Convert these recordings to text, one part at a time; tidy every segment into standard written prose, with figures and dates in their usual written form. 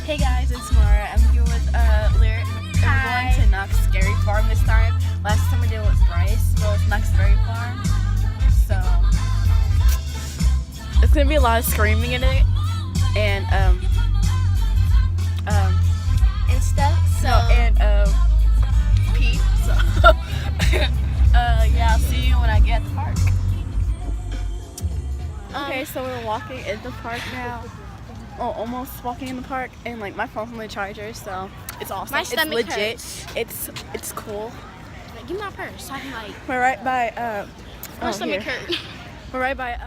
Hey guys, it's Mara. I'm here with Lyric. We're going to Knox Scary Farm this time. Last time we did it with Bryce. Well, it's Knox Scary Farm. So it's gonna be a lot of screaming in it and stuff. So pee. So yeah, I'll see you when I get to the park. Okay, so we're walking in the park now. Oh, almost walking in the park, and like my phone's on the charger, so it's awesome. My stomach it's legit. hurts. It's cool. Like, give me my purse. So I can like. We're right by My stomach hurt. We're right by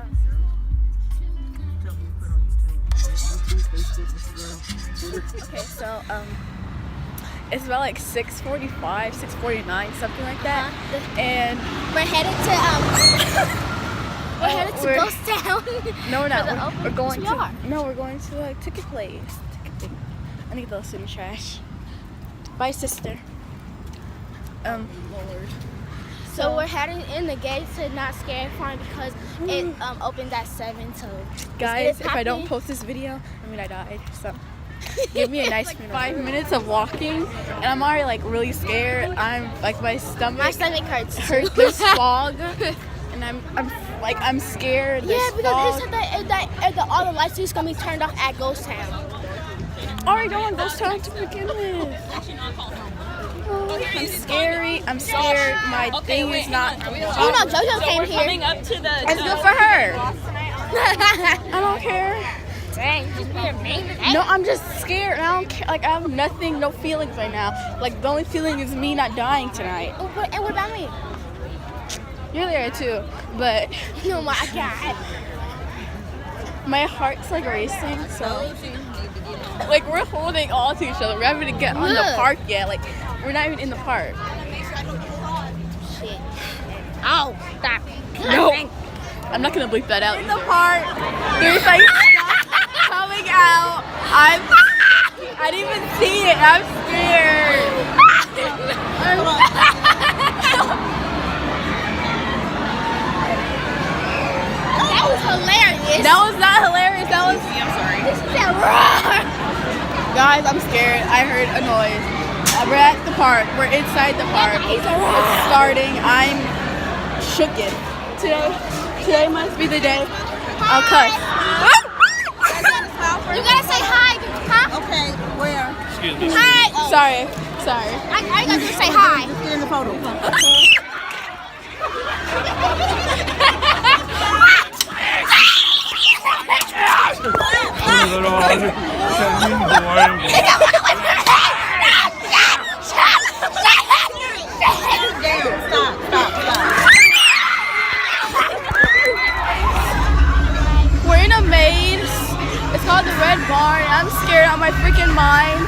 Okay, so it's about like 6:45, 6:49, something like that, and we're headed to We're headed to Ghost Town. No, we're not. We're going yes, to. No, we're going to like ticket place. I need those in the trash. Bye, sister. Lord. So we're heading in the gate to Knox Scary Farm because it opens at 7. So guys, if I don't post this video, I mean I died. So give me a nice like 5 minutes of walking, and I'm already like really scared. I'm like my stomach hurts. There's fog, and I'm scared. Yeah, because it said that all the lights are gonna be turned off at Ghost Town. Alright, don't want Ghost Town to begin with. I'm scary. I'm scared. My thing is not. You know, JoJo came here. Coming up to the. It's good for her. I don't care. Dang, just be your name. No, I'm just scared. I don't care. Like I have nothing, no feelings right now. Like the only feeling is me not dying tonight. And what about me? You're there too, but oh my God, my heart's like racing. So like we're holding on to each other. We haven't even get on the park yet. Like we're not even in the park. Shit. Oh, stop. No, I'm not gonna bleep that out. In the park, there's like stuff coming out. I didn't even see it. I'm scared. That was hilarious. That was not hilarious. That was. I'm sorry. This is a roar. Guys, I'm scared. I heard a noise. We're at the park. We're inside the park. It's starting. I'm shooken. Today must be the day I'll cuss. You gotta say hi, huh? Okay, where? Excuse me. Hi. Oh. Sorry. I gotta do say hi. Let's get in the photo. We're in a maze. It's called the Red Barn. I'm scared out of my freaking mind.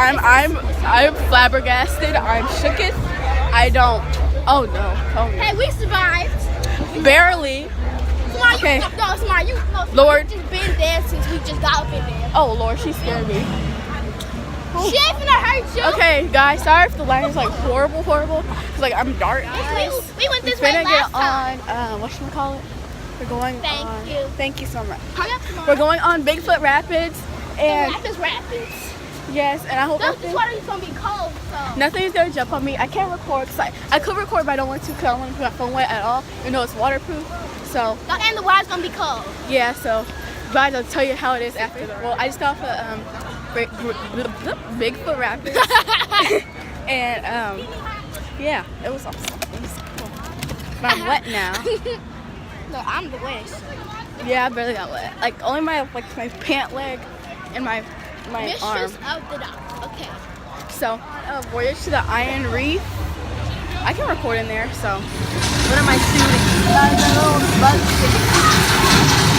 I'm flabbergasted. I'm shooketh. I don't. Oh no. Oh no. Hey, we survived. Barely. Smart, Okay. No, Smart, Lord. You just been there since we just got up in there. Oh Lord, she scared me. She ain't finna hurt you. Okay, guys, sorry if the lighting is like horrible. It's like I'm dark. We went this We're way gonna last get time. on whatchamacallit? We're going Thank on. you. Thank you so much. Hurry up, Smart. We're going on Bigfoot Rapids and Rapids. yes, and I hope This water is gonna be cold, so. nothing's gonna jump on me. I can't record because I could record, but I don't want to because I don't want to put my phone wet at all. Even though it's waterproof. So And the water's gonna be cold. yeah, so guys, I'll tell you how it is after. Well, I just got off of Bigfoot Rapids, and yeah, it was awesome. It was cool. But I'm wet now. No, I'm the worst. Yeah, I barely got wet. Like only my pant leg and my arm. Mistress of the dock. Okay. So voyage to the Iron Reef. I can record in there. So what am I shooting? The little bug stick.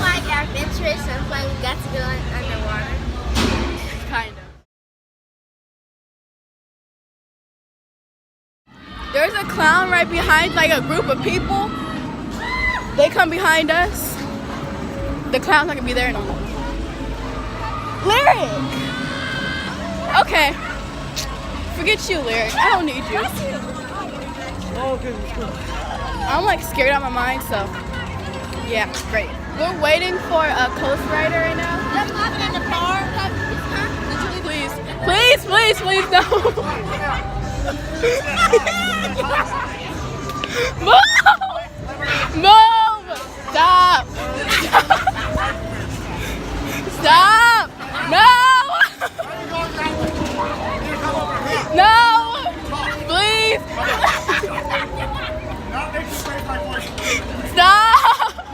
Like adventurous and like we got to go underwater. Kind of. There's a clown right behind like a group of people. They come behind us. The clown's not gonna be there no more. Lyric! Okay. Forget you, Lyric. I don't need you. I'm like scared out of my mind, so yeah, great. We're waiting for a Coast Rider right now. They're walking in the park. Please, no. Move! Stop! Stop! No! No! Please! Stop!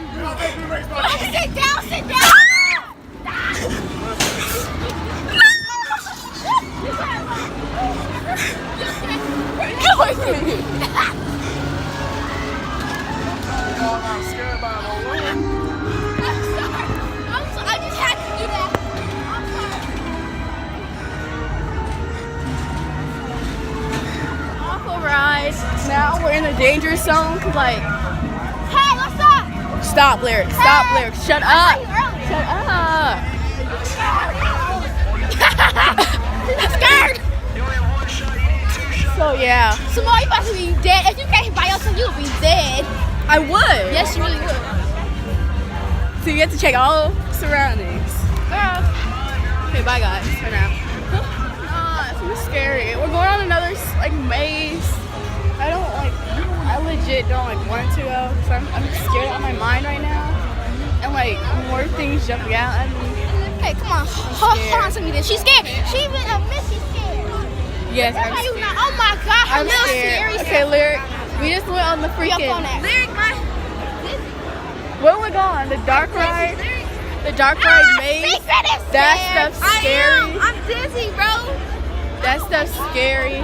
Sit down. Get away from me! I'm sorry. I just had to do that. I'm sorry. Awful ride. Now we're in the danger zone. Like, Hey, what's up? stop, Lyric. Stop, Lyric. Shut up. Shut up. I'm scared. So yeah, Tomorrow you about to be dead. If you can't by yourself, you'll be dead. I would. Yes, you really would. So you get to check all surroundings. Girl. Okay, bye guys for now. It's really scary. We're going on another like maze. I legit don't like want to go because I'm scared out of my mind right now. And like more things jumping out at me. Hey, come on. Hold on to me then. She's scared. She even admits she's scared. Yes, That's I'm why you scared. not. Oh my God, her I'm little scared. scary Okay, self. Lyric. We just went on the freaking. Up on that. Lyric, Where we going? The dark ride? The dark ride maze? That stuff's scary. I'm dizzy, bro. That stuff's scary.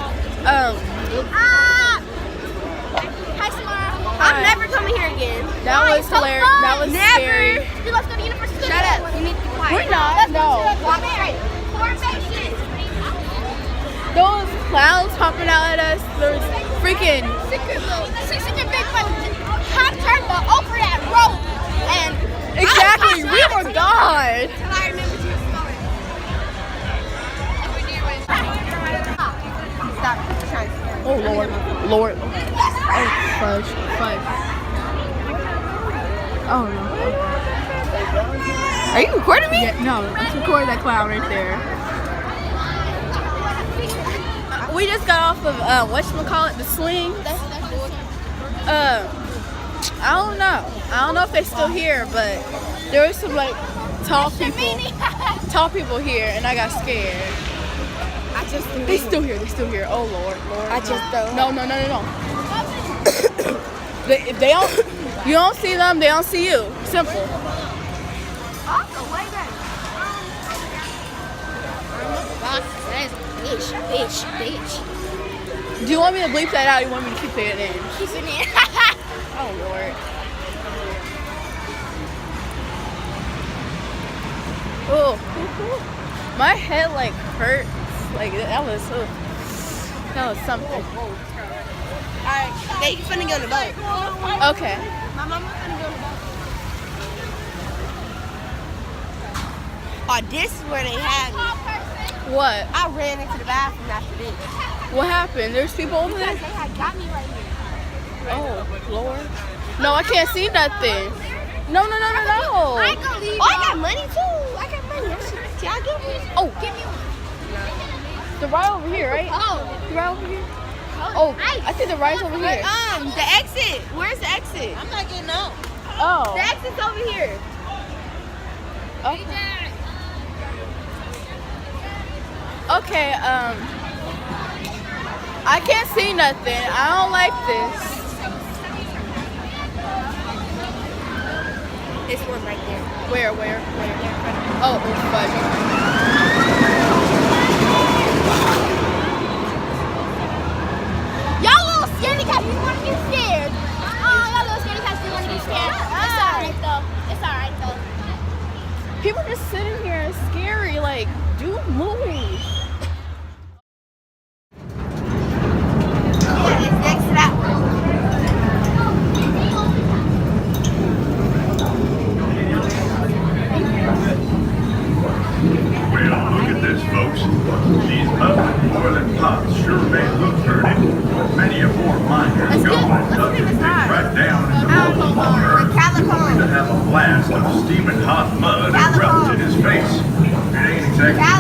Hi, Samara. Hi. I'm never coming here again. That was so hilarious. fun. That was never. scary. Dude, let's go to University. Shut up. You need to be quiet. We're not. Let's No. go to the walk straight. Formation. Those clowns hopping out at us. There's freaking. Secret big one. Hot turbo over that rope. And Exactly. We were gone. I remember she was smaller. Stop. Oh Lord. Oh fudge. Oh no. Are you recording me? Yeah, no, let's record that clown right there. We just got off of whatchamacallit, the swing. I don't know. I don't know if they're still here, but there was some like tall people here, and I got scared. They still here. Oh Lord. I just don't. No. If they don't, you don't see them, they don't see you. Simple. Bitch. Do you want me to bleep that out? Or you want me to keep saying names? Keep it in. Oh Lord. Oh, my head like hurts. Like that was something. Alright, they finna go on the boat. Okay. My mama finna go on the boat. Oh, this is where they had me. What? I ran into the bathroom after this. What happened? There's people over there? Because they had got me right here. Oh Lord. No, I can't see nothing. No. I ain't gonna leave. Oh, I got money too. I got money. Can I give me? Oh, Give me one. the ride over here, right? Oh. The ride over here. Oh, I think the ride's over here. The exit. Where's the exit? I'm not getting up. Oh. The exit's over here. Okay. Okay, I can't see nothing. I don't like this. This one right there. Where? Oh, fudge. Y'all little scaredy cats, you want to get scared. Oh, y'all little scaredy cats, you want to get scared. It's alright though. People just sitting here and scary. Like, dude, move. Yeah, it's next to that one. Well, look at this, folks. These public boiling pots sure may look dirty, but many a poor miner's gone and dug his dick right down in the molten water, only to have a blast of steaming hot mud erupt in his face. It ain't exactly